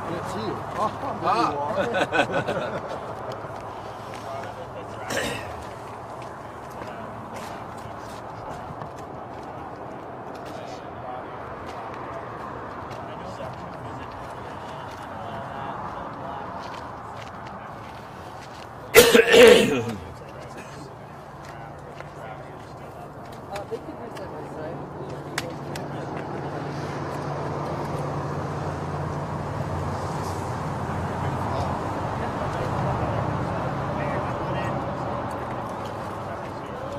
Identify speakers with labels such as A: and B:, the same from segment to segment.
A: Can't see you. Oh, there you are.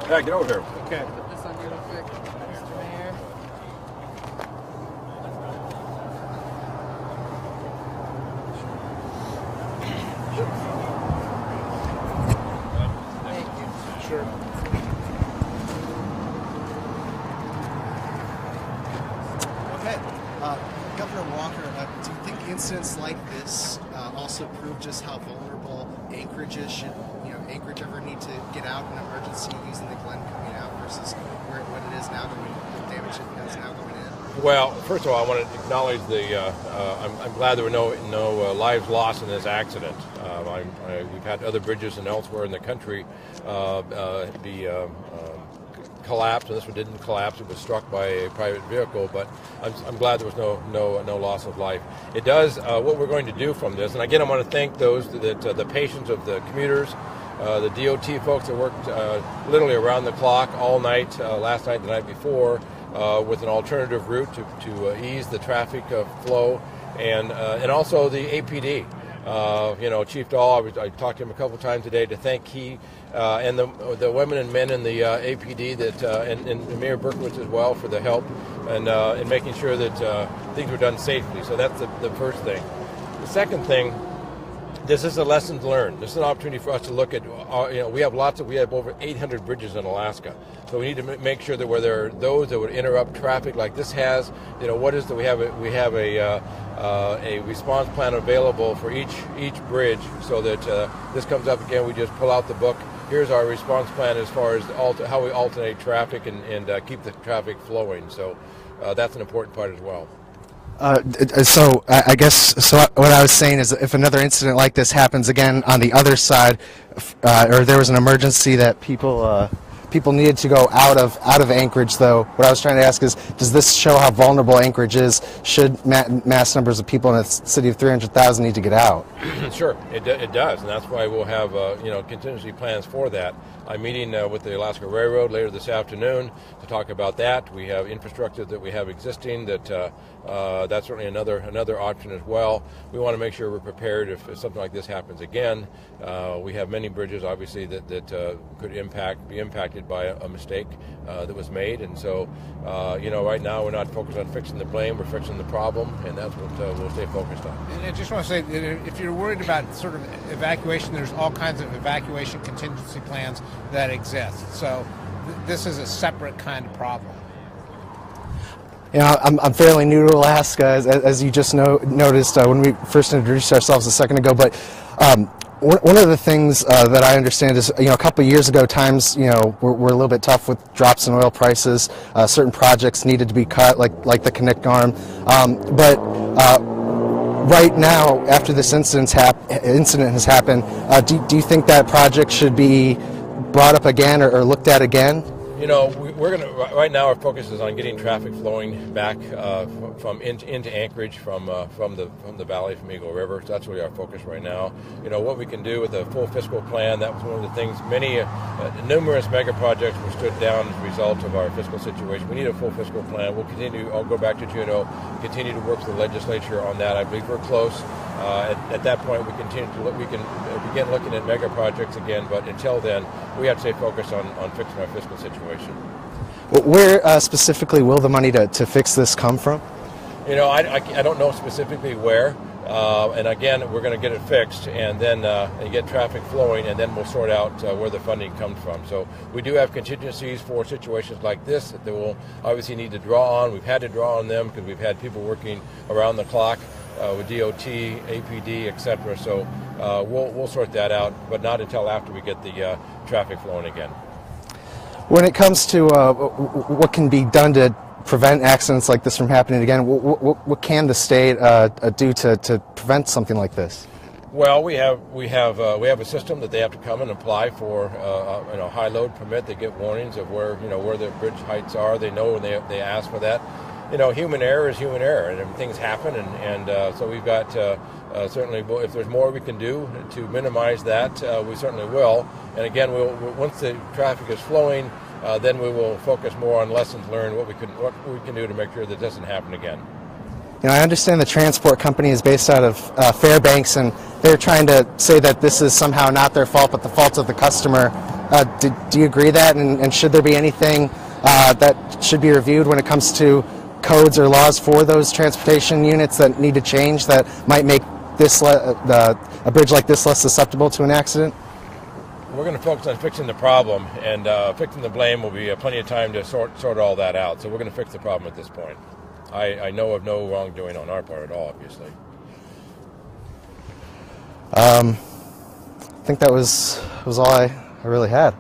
B: Yeah, get over here.
A: Okay.
C: Put this on you real quick, Mr. Mayor. Thank you.
A: Sure.
D: Okay. Governor Walker, do you think incidents like this also prove just how vulnerable Anchorage is? Should Anchorage ever need to get out in an emergency using the Glen coming out versus what it is now going, the damage it is now going in?
B: Well, first of all, I want to acknowledge I'm glad there were no lives lost in this accident. We've had other bridges and elsewhere in the country be collapsed, and this one didn't collapse. It was struck by a private vehicle, but I'm glad there was no loss of life. It does what we're going to do from this, and again, I want to thank those that the patience of the commuters, the DOT folks that worked literally around the clock all night, last night, the night before, with an alternative route to ease the traffic flow, and also the APD. Chief Dahl, I talked to him a couple times today to thank he and the women and men in the APD and Mayor Berkowitz as well for the help and in making sure that things were done safely. So that's the first thing. The second thing, this is a lessons learned. This is an opportunity for us to look at. We have over 800 bridges in Alaska, so we need to make sure that where there are those that would interrupt traffic, like this has, we have a response plan available for each bridge, so that this comes up again, we just pull out the book. Here's our response plan as far as how we alternate traffic and keep the traffic flowing. So that's an important part as well.
D: So I guess what I was saying is, if another incident like this happens again on the other side, or there was an emergency that people needed to go out of Anchorage, though, what I was trying to ask is, does this show how vulnerable Anchorage is? Should mass numbers of people in a city of 300,000 need to get out?
B: Sure, it does, and that's why we'll have contingency plans for that. I'm meeting with the Alaska Railroad later this afternoon to talk about that. We have infrastructure that we have existing that's certainly another option as well. We want to make sure we're prepared if something like this happens again. We have many bridges, obviously, that could be impacted by a mistake that was made, and so right now we're not focused on fixing the blame, we're fixing the problem, and that's what we'll stay focused on.
A: And I just want to say that if you're worried about sort of evacuation, there's all kinds of evacuation contingency plans that exist. So this is a separate kind of problem.
D: I'm fairly new to Alaska, as you just noticed when we first introduced ourselves a second ago, but one of the things that I understand is, a couple of years ago, times, were a little bit tough with drops in oil prices. Certain projects needed to be cut, like the Connect Arm. But right now, after this incident has happened, do you think that project should be brought up again or looked at again?
B: We're going to, right now our focus is on getting traffic flowing back from into Anchorage from the valley, from Eagle River. So that's really our focus right now. What we can do with a full fiscal plan, that was one of the things, numerous mega projects were stood down as a result of our fiscal situation. We need a full fiscal plan. We'll continue, I'll go back to Juneau, continue to work with the legislature on that. I believe we're close. At that point, we can begin looking at mega projects again, but until then, we have to stay focused on fixing our fiscal situation.
D: Where specifically will the money to fix this come from?
B: I don't know specifically where, and again, we're going to get it fixed, and then get traffic flowing, and then we'll sort out where the funding comes from. So we do have contingencies for situations like this that we'll obviously need to draw on. We've had to draw on them because we've had people working around the clock with DOT, APD, etc. So we'll sort that out, but not until after we get the traffic flowing again.
D: When it comes to what can be done to prevent accidents like this from happening again? What can the state do to prevent something like this?
B: Well, we have a system that they have to come and apply for high load permit. They get warnings of where the bridge heights are. They know when they ask for that. Human error is human error, and things happen, and so we've got certainly, if there's more we can do to minimize that, we certainly will. And again, once the traffic is flowing, then we will focus more on lessons learned, what we can do to make sure that doesn't happen again.
D: I understand the transport company is based out of Fairbanks, and they're trying to say that this is somehow not their fault, but the fault of the customer. Do you agree that? And should there be anything that should be reviewed when it comes to codes or laws for those transportation units that need to change that might make this a bridge like this less susceptible to an accident?
B: We're going to focus on fixing the problem, and fixing the blame will be plenty of time to sort all that out. So we're going to fix the problem at this point. I know of no wrongdoing on our part at all, obviously.
D: I think that was all I really had.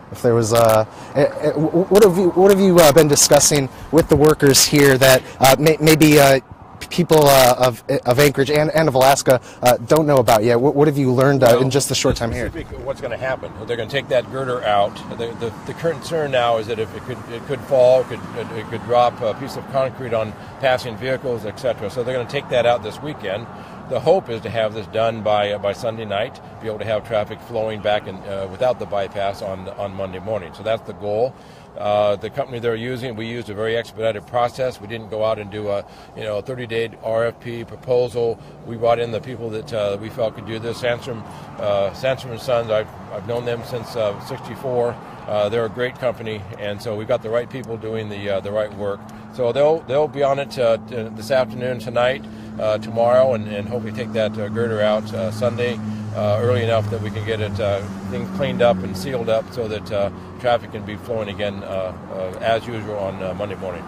D: If there was, what have you been discussing with the workers here that maybe people of Anchorage and of Alaska don't know about yet? What have you learned in just the short time here?
B: What's going to happen? They're going to take that girder out. The concern now is that if it could fall, it could drop a piece of concrete on passing vehicles, etc. So they're going to take that out this weekend. The hope is to have this done by Sunday night, be able to have traffic flowing back without the bypass on Monday morning. So that's the goal. The company they're using, we used a very expedited process. We didn't go out and do a 30-day RFP proposal. We brought in the people that we felt could do this. Sandstrom and Sons, I've known them since '64. They're a great company, and so we've got the right people doing the right work. So they'll be on it this afternoon, tonight, tomorrow, and hopefully take that girder out Sunday early enough that we can get things cleaned up and sealed up so that traffic can be flowing again as usual on Monday morning.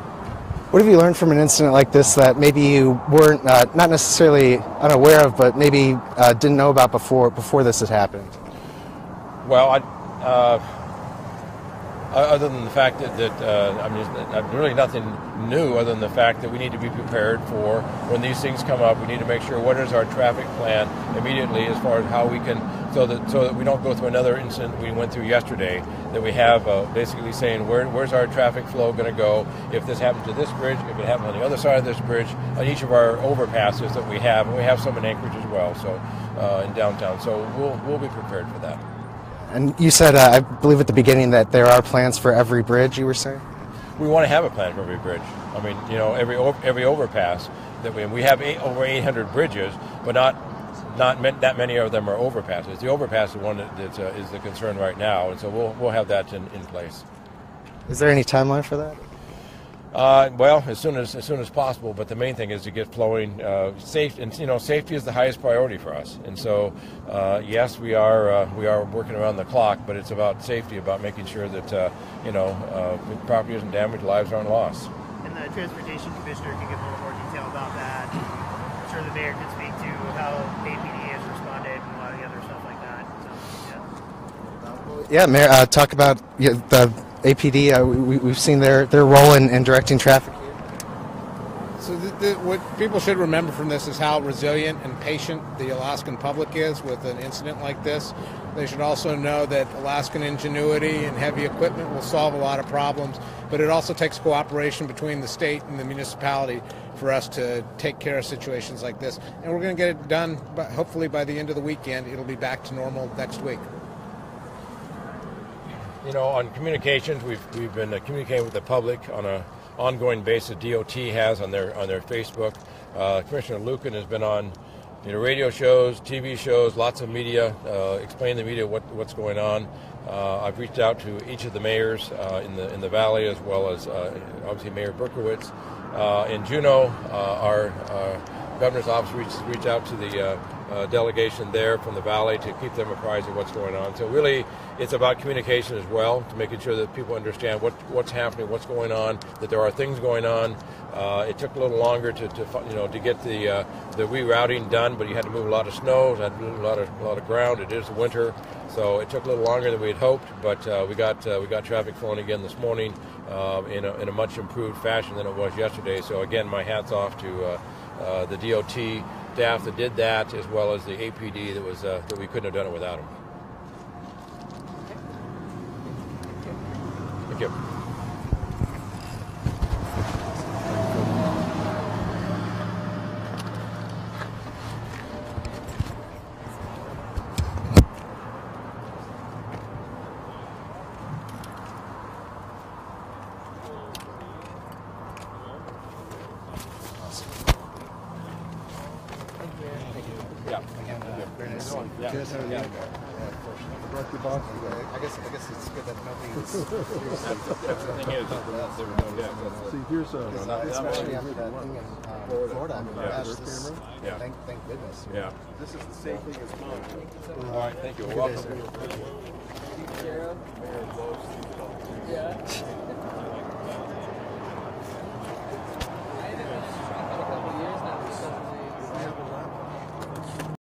D: What have you learned from an incident like this that maybe you weren't not necessarily unaware of, but maybe didn't know about before this had happened?
B: Well, other than the fact that really nothing new other than the fact that we need to be prepared for when these things come up. We need to make sure what is our traffic plan immediately as far as how we can, so that we don't go through another incident we went through yesterday, that we have basically saying where's our traffic flow going to go if this happens to this bridge, if it happens on the other side of this bridge, on each of our overpasses that we have, and we have some in Anchorage as well, so in downtown. So we'll be prepared for that.
D: And you said, I believe at the beginning, that there are plans for every bridge, you were saying?
B: We want to have a plan for every bridge. I mean, every overpass that we have over 800 bridges, but not that many of them are overpasses. The overpass is one that is the concern right now, and so we'll have that in place.
D: Is there any timeline for that?
B: Well, as soon as possible. But the main thing is to get flowing safe, and safety is the highest priority for us. And so, yes, we are working around the clock, but it's about safety, about making sure that property isn't damaged, lives aren't lost.
E: And the transportation commissioner can give a little more detail about that. I'm sure the mayor can speak to how APD has responded and a lot of the other stuff like that. So,
D: yeah, Mayor, talk about the APD. We've seen their role in directing traffic here.
A: So what people should remember from this is how resilient and patient the Alaskan public is with an incident like this. They should also know that Alaskan ingenuity and heavy equipment will solve a lot of problems, but it also takes cooperation between the state and the municipality for us to take care of situations like this. And we're going to get it done, hopefully by the end of the weekend. It'll be back to normal next week.
B: On communications, we've been communicating with the public on an ongoing basis. DOT has on their Facebook. Commissioner Lucan has been on radio shows, TV shows, lots of media, explaining to the media what's going on. I've reached out to each of the mayors in the valley, as well as obviously Mayor Berkowitz. In Juneau, our governor's office reached out to the delegation there from the valley to keep them apprised of what's going on. So really, it's about communication as well, to making sure that people understand what's happening, what's going on, that there are things going on. It took a little longer to get the rerouting done, but you had to move a lot of snow, had to move a lot of ground. It is winter, so it took a little longer than we had hoped, but we got traffic flowing again this morning. in a much improved fashion than it was yesterday. So again, my hat's off to the DOT staff that did that, as well as the APD that we couldn't have done it without them. Thank you.
D: I guess it's good that nobody's.
B: The thing is, there were no deaths.
F: See, here's
D: Especially after that thing in Florida. I mean,
B: Yeah.
D: gosh, this,
B: Yeah.
D: thank goodness.
B: Yeah.
F: this is the same thing as mine.
B: All right. Thank you. Welcome.
C: Yeah.